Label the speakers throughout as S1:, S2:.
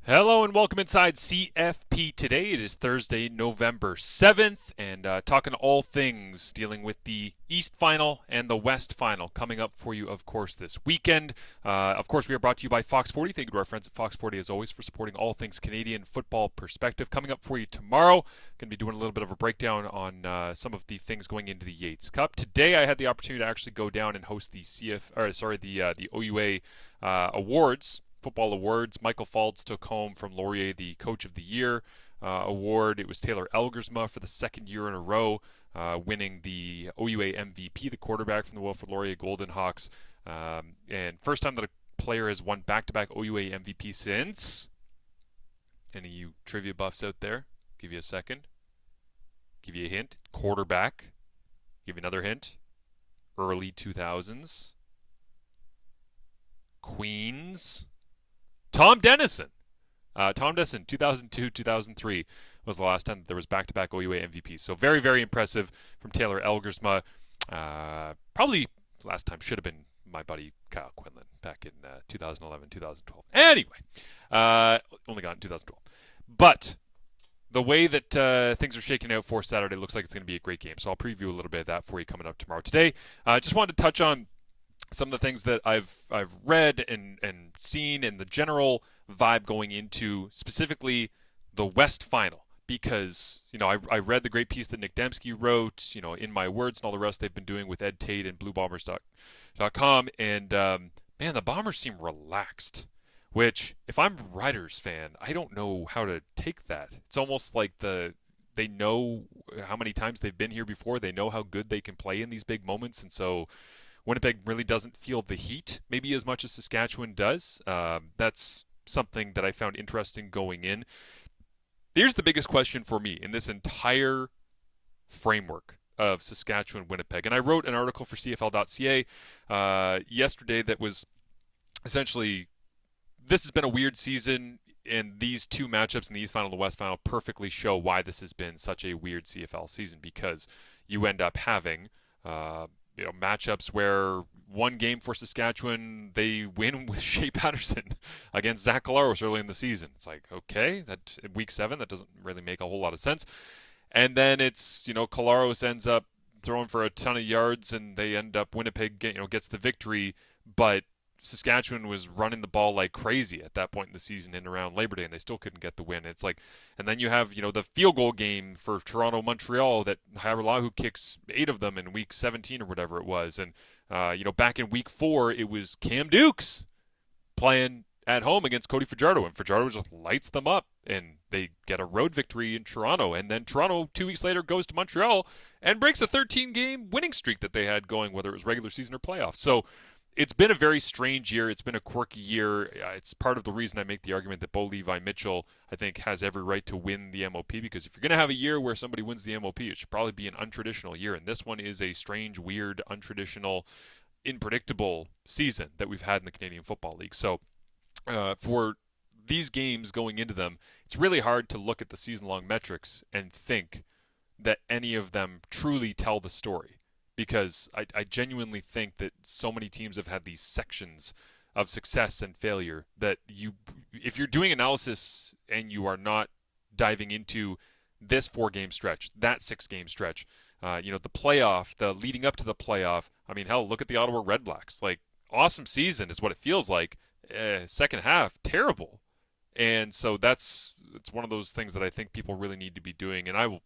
S1: Hello and welcome inside CFP. Today it is Thursday, November 7th, and talking all things dealing with the East Final and the West Final coming up for you, of course, this weekend. Of course, we are brought to you by Fox 40. Thank you to our friends at Fox 40, as always, for supporting all things Canadian football perspective. Coming up for you tomorrow, going to be doing a little bit of a breakdown on some of the things going into the Yates Cup. Today, I had the opportunity to actually go down and host the the OUA awards. Football awards. Michael Faltz took home from Laurier the Coach of the Year award. It was Taylor Elgersma for the second year in a row, winning the OUA MVP, the quarterback from the Wilfrid Laurier Golden Hawks. And first time that a player has won back-to-back OUA MVP since. Any of you trivia buffs out there? Give you a second. Give you a hint. Quarterback. Give you another hint. Early 2000s. Queens. Tom Dennison. 2002, 2003 was the last time that there was back-to-back OUA MVP. So very, very impressive from Taylor Elgersma. Probably last time should have been my buddy Kyle Quinlan back in 2011, 2012. Anyway, only got in 2012. But the way that things are shaking out for Saturday looks like it's going to be a great game. So I'll preview a little bit of that for you coming up tomorrow. Today, just wanted to touch on some of the things that I've read and seen and the general vibe going into specifically the West Final, because I read the great piece that Nick Dembski wrote, in my words and all the rest they've been doing with Ed Tate and BlueBombers.com, and man, the Bombers seem relaxed, which if I'm a Riders fan, I don't know how to take that. It's almost like they know how many times they've been here before. They know how good they can play in these big moments, and so Winnipeg really doesn't feel the heat maybe as much as Saskatchewan does. That's something that I found interesting going in. Here's the biggest question for me in this entire framework of Saskatchewan-Winnipeg. And I wrote an article for CFL.ca yesterday that was essentially, this has been a weird season, and these two matchups in the East Final and the West Final perfectly show why this has been such a weird CFL season, because you end up having matchups where one game for Saskatchewan, they win with Shea Patterson against Zach Collaros early in the season. It's like, okay, that week 7, that doesn't really make a whole lot of sense. And then it's, Collaros ends up throwing for a ton of yards, and they end up, Winnipeg gets the victory, but Saskatchewan was running the ball like crazy at that point in the season and around Labor Day, and they still couldn't get the win. It's like, and then you have, the field goal game for Toronto-Montreal that Haralahu kicks 8 of them in week 17 or whatever it was. And, back in week 4, it was Cam Dukes playing at home against Cody Fajardo, and Fajardo just lights them up, and they get a road victory in Toronto. And then Toronto, 2 weeks later, goes to Montreal and breaks a 13-game winning streak that they had going, whether it was regular season or playoffs. So it's been a very strange year. It's been a quirky year. It's part of the reason I make the argument that Bo Levi Mitchell, I think, has every right to win the MOP, because if you're going to have a year where somebody wins the MOP, it should probably be an untraditional year. And this one is a strange, weird, untraditional, unpredictable season that we've had in the Canadian Football League. So for these games going into them, it's really hard to look at the season-long metrics and think that any of them truly tell the story. Because I genuinely think that so many teams have had these sections of success and failure that if you're doing analysis and you are not diving into this 4-game stretch, that 6-game stretch, the playoff, the leading up to the playoff, I mean, hell, look at the Ottawa Red Blacks. Like, awesome season is what it feels like. Second half, terrible. And so it's one of those things that I think people really need to be doing, and I will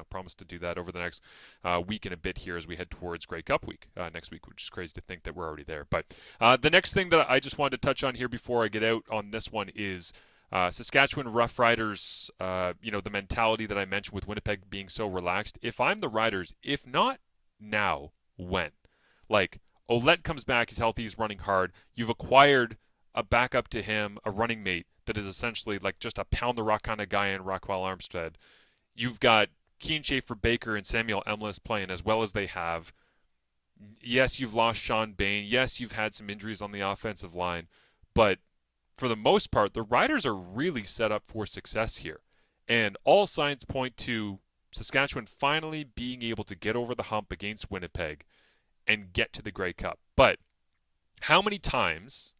S1: promise to do that over the next week and a bit here as we head towards Grey Cup week next week, which is crazy to think that we're already there. But the next thing that I just wanted to touch on here before I get out on this one is Saskatchewan Roughriders, the mentality that I mentioned with Winnipeg being so relaxed. If I'm the Riders, if not now, when? Like, Ouellette comes back, he's healthy, he's running hard. You've acquired a backup to him, a running mate that is essentially like just a pound-the-rock kind of guy in Rockwell Armstead. You've got Keen Schaefer-Baker and Samuel Emlis playing as well as they have. Yes, you've lost Sean Bain. Yes, you've had some injuries on the offensive line. But for the most part, the Riders are really set up for success here. And all signs point to Saskatchewan finally being able to get over the hump against Winnipeg and get to the Grey Cup. But how many times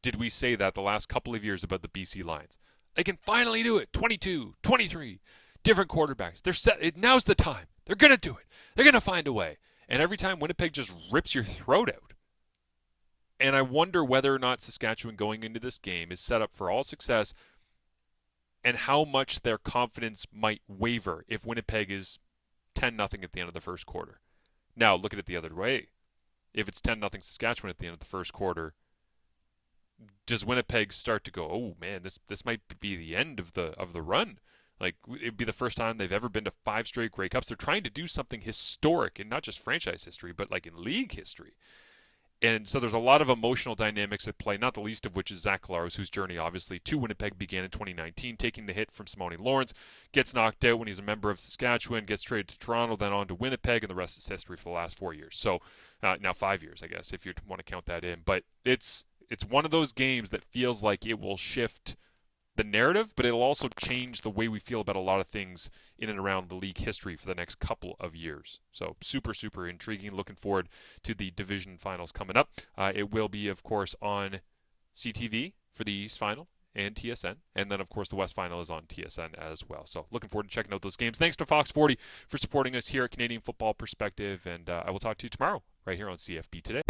S1: did we say that the last couple of years about the BC Lions? They can finally do it. 22, 23, different quarterbacks. They're set. Now's the time. They're going to do it. They're going to find a way. And every time Winnipeg just rips your throat out. And I wonder whether or not Saskatchewan going into this game is set up for all success and how much their confidence might waver if Winnipeg is 10-0 at the end of the first quarter. Now, look at it the other way. If it's 10-0 Saskatchewan at the end of the first quarter, does Winnipeg start to go, oh man, this might be the end of the run? Like, it'd be the first time they've ever been to 5 straight Grey Cups. They're trying to do something historic in not just franchise history, but like in league history. And so there's a lot of emotional dynamics at play, not the least of which is Zach Collaros, whose journey obviously to Winnipeg began in 2019, taking the hit from Simone Lawrence, gets knocked out when he's a member of Saskatchewan, gets traded to Toronto, then on to Winnipeg, and the rest is history for the last 4 years. So now 5 years, I guess, if you want to count that in. But it's one of those games that feels like it will shift the narrative, but it'll also change the way we feel about a lot of things in and around the league history for the next couple of years. So super, super intriguing. Looking forward to the division finals coming up. It will be, of course, on CTV for the East Final and TSN. And then, of course, the West Final is on TSN as well. So looking forward to checking out those games. Thanks to Fox 40 for supporting us here at Canadian Football Perspective. And I will talk to you tomorrow right here on CFP Today.